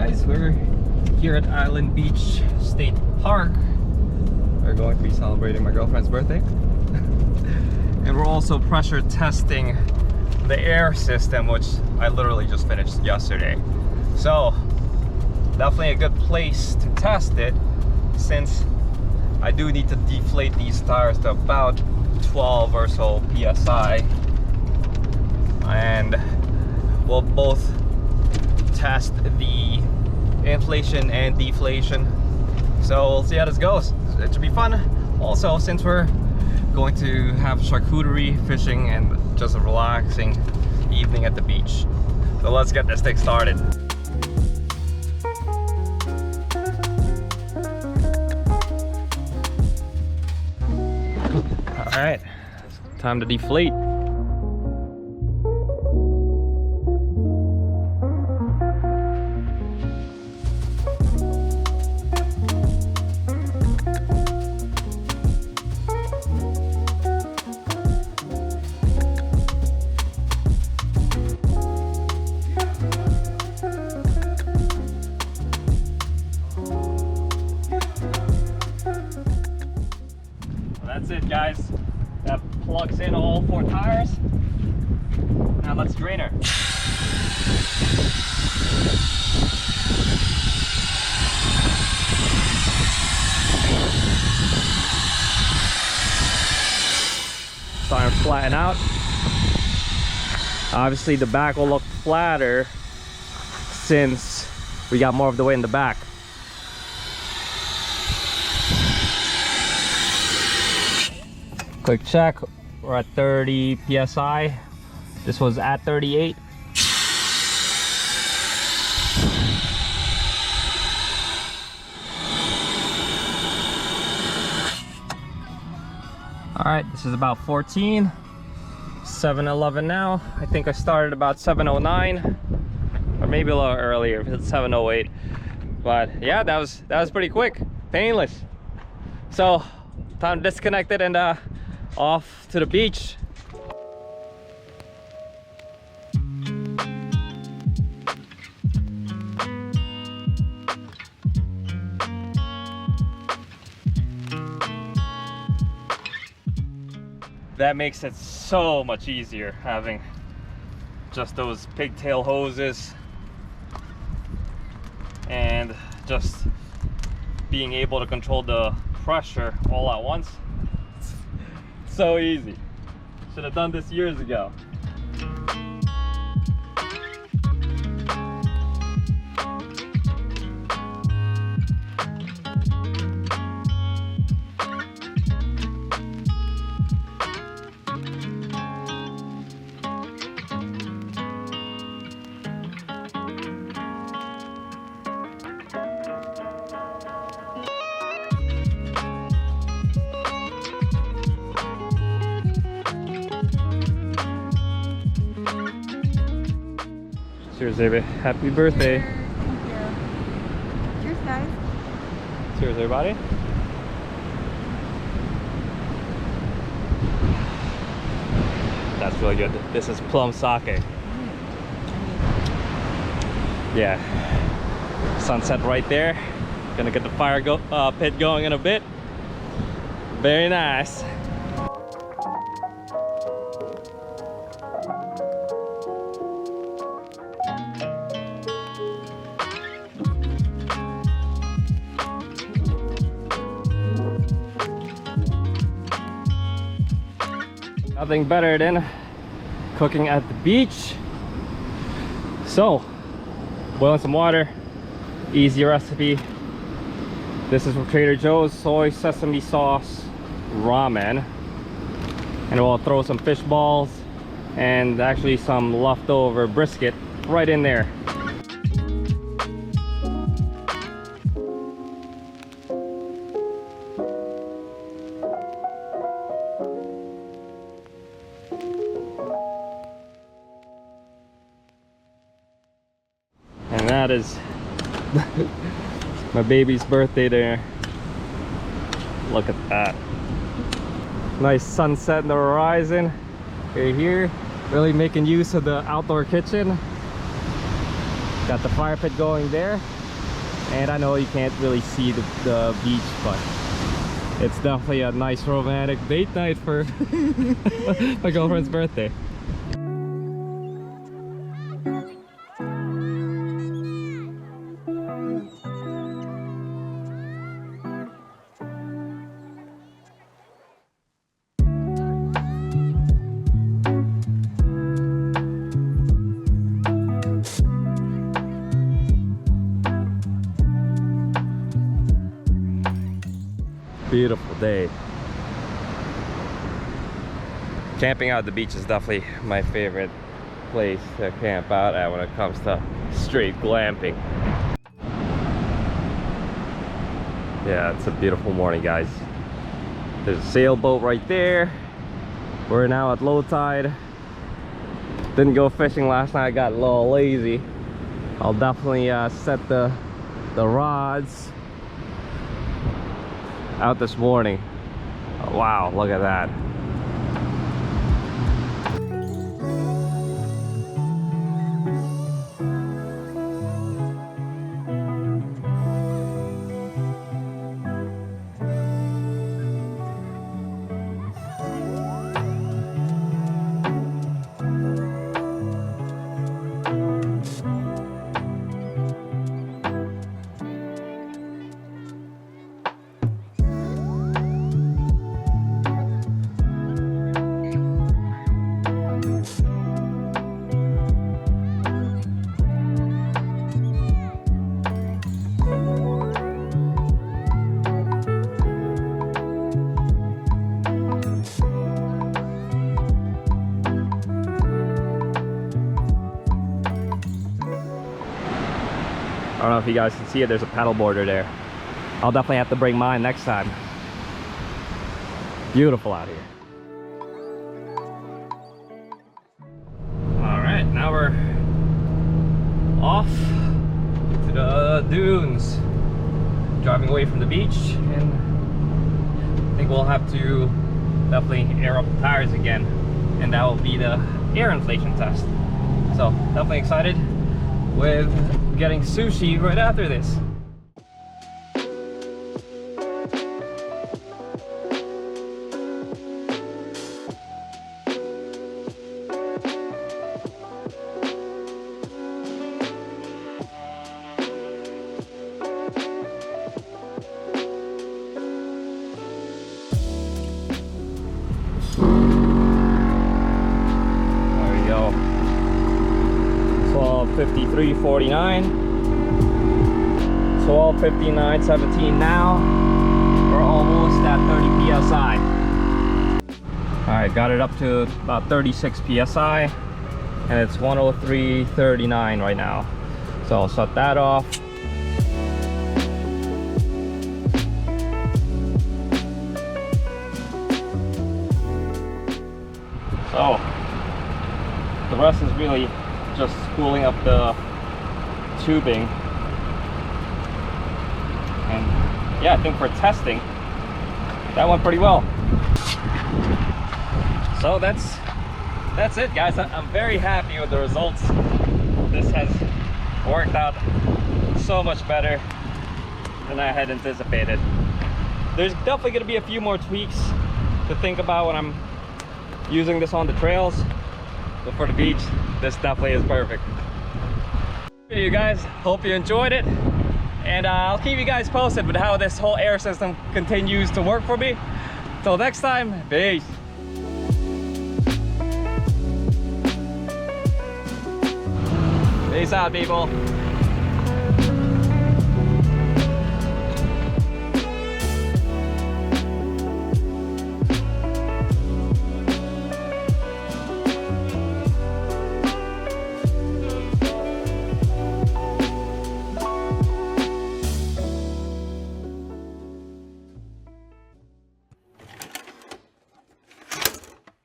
guys, we're here at Island Beach State Park. We're going to be celebrating my girlfriend's birthday. And we're also pressure testing the air system, which I literally just finished yesterday. So definitely a good place to test it, since I do need to deflate these tires to about 12 or so PSI. And we'll both test the inflation and deflation, so we'll see how this goes. It should be fun. Also, since we're going to have charcuterie, fishing, and just a relaxing evening at the beach, so let's get this thing started. All right, time to deflate. That's it, guys. That plugs in all 4 tires. Now let's drain her. Starting to flatten out. Obviously the back will look flatter since we got more of the weight in the back. Quick check, we're at 30 PSI. This was at 38. All right, this is about 14. 7:11 now. I think I started about 7:09, or maybe a little earlier if it's 7:08. But yeah, that was pretty quick, painless. So time to disconnect it and off to the beach. That makes it so much easier having just those pigtail hoses and just being able to control the pressure all at once. So easy. Should have done this years ago. Cheers, baby. Happy birthday. Thank you. Cheers, guys. Cheers, everybody. That's really good. This is plum sake. Yeah. Sunset right there. Gonna get the fire pit going in a bit. Very nice. Nothing better than cooking at the beach. So, boiling some water, easy recipe. This is from Trader Joe's soy sesame sauce ramen. And we'll throw some fish balls and actually some leftover brisket right in there. And that is my baby's birthday there. Look at that. Nice sunset in the horizon. We're here, really making use of the outdoor kitchen. Got the fire pit going there. And I know you can't really see the beach, but it's definitely a nice romantic date night for my girlfriend's birthday. Beautiful day. Camping out at the beach is definitely my favorite place to camp out at when it comes to straight glamping. Yeah, it's a beautiful morning, guys. There's a sailboat right there. We're now at low tide. Didn't go fishing last night, I got a little lazy. I'll definitely set the rods out this morning. Oh, wow, look at that. I don't know if you guys can see it, there's a paddle boarder there. I'll definitely have to bring mine next time. Beautiful out here. Alright, now we're off to the dunes. Driving away from the beach, and I think we'll have to definitely air up the tires again. And that will be the air inflation test. So, definitely excited with getting sushi right after this. There we go. 12:53:49. 12:59:17 now. We're almost at 30 psi. Alright, got it up to about 36 psi, and it's 103:39 right now. So I'll shut that off. So the rest is really just spooling up the tubing, and yeah, I think for testing that went pretty well. So that's it, guys. I'm very happy with the results. This has worked out so much better than I had anticipated. There's definitely going to be a few more tweaks to think about when I'm using this on the trails, but for the beach, this definitely is perfect. You guys, hope you enjoyed it, and I'll keep you guys posted with how this whole air system continues to work for me. Till next time, peace. Peace out, people.